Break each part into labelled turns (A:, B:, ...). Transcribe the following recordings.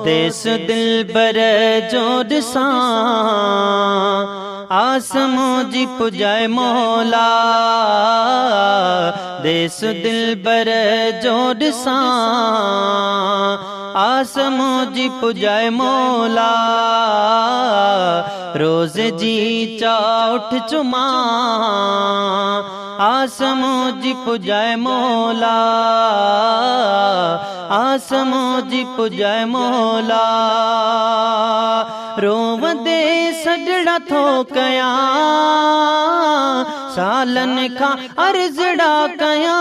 A: देस दिल बर जोड़ सा आसमों जी पुजाए मौला। देस दिल बर जोड़ सा आसमों जी पुजाए मौला। रोज जी चा उठ चुमा आसमों जी पुजाए मौला। आसमों जी पुजाए मौला। रोवंदे सजड़ा थो कया सालन खां अर्ज़ड़ा कया।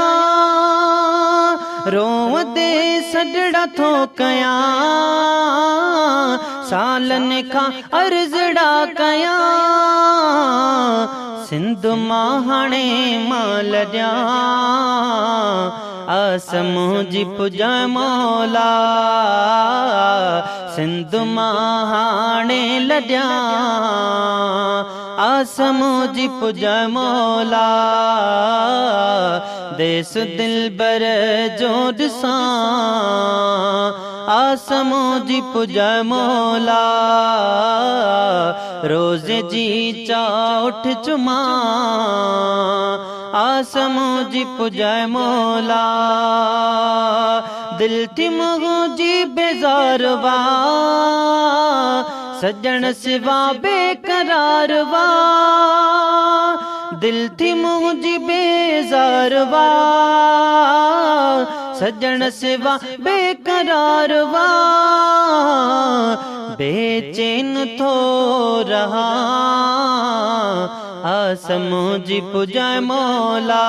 A: रोवंदे सजड़ा थो कया सालन खां अर्ज़ड़ा कया। सिंध मां हाणे मां लॾियां आसमों जी पुजाए मौला। सिंध मां हाणे लॾियां आसमों जी पुजाए मौला। देस दिल बर जोड़ सा आसमों जी पुजाए मौला। रोज़ जी चा उठ चुमा आसमों जी पुजाए मौला। दिल थी मुझी बेजार वा सजन सिवा बेकरार वा। दिल थी मुझी बेजार वा सजन सिवा बेकरार वा। बेचैन थो रहा आसमों जी पुजाए मौला।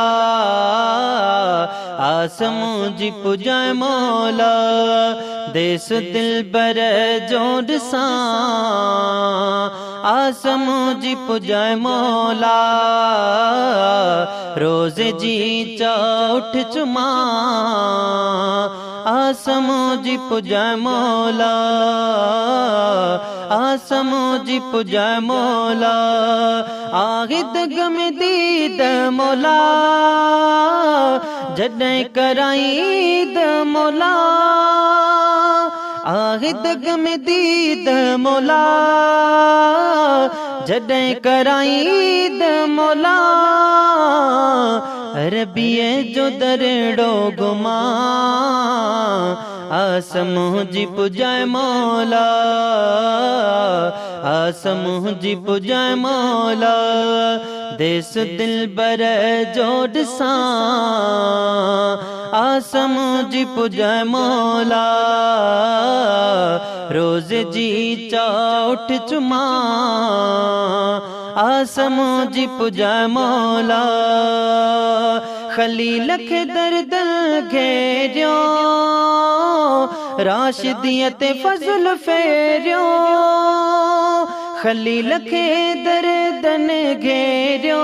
A: आसमों जी पुजाए मौला। देस दिल बर जोड़ सा आसमों जी पुजाए मौला। रोज़ जी चा उठ चुमा आसमों जी पुजाए मौला। आसमों जी पुजाए मौला। आगिद गम दीद मौला जॾहिं कराईद मौला। आगिद गम दीद मौला जॾहिं कराईद मौला। अरबीअ जो दरड़ो घुमा आसमों जी पुजाए मौला। आसमों जी पुजाए मौला। देस दिल बर जोड़ सा आसमों जी पुजाए मौला। रोज़ जी चा उठ चुमा आसमों जी पुजाए मौला। खलील खे दर्द घेरियो राशिदियत फज़ल फेरियो। खलील खे दर्दन घेरियो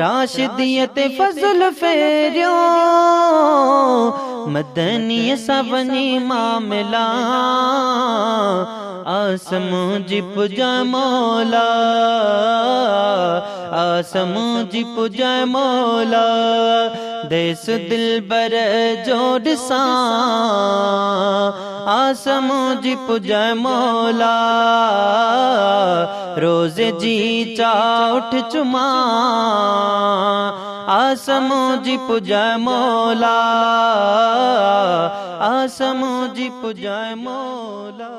A: राशिदियत फज़ल फेरियो। मदनीअ सां वञी मामला आसमों जी पुजाए मौला। आसमों जी पुजाए मौला। देस दिल बर जोड़ सा आसमों जी पुजाए मौला। रोज़ जी चा उठ चुमा आसमों जी पुजाए मौला। आसमों जी पुजाए मौला।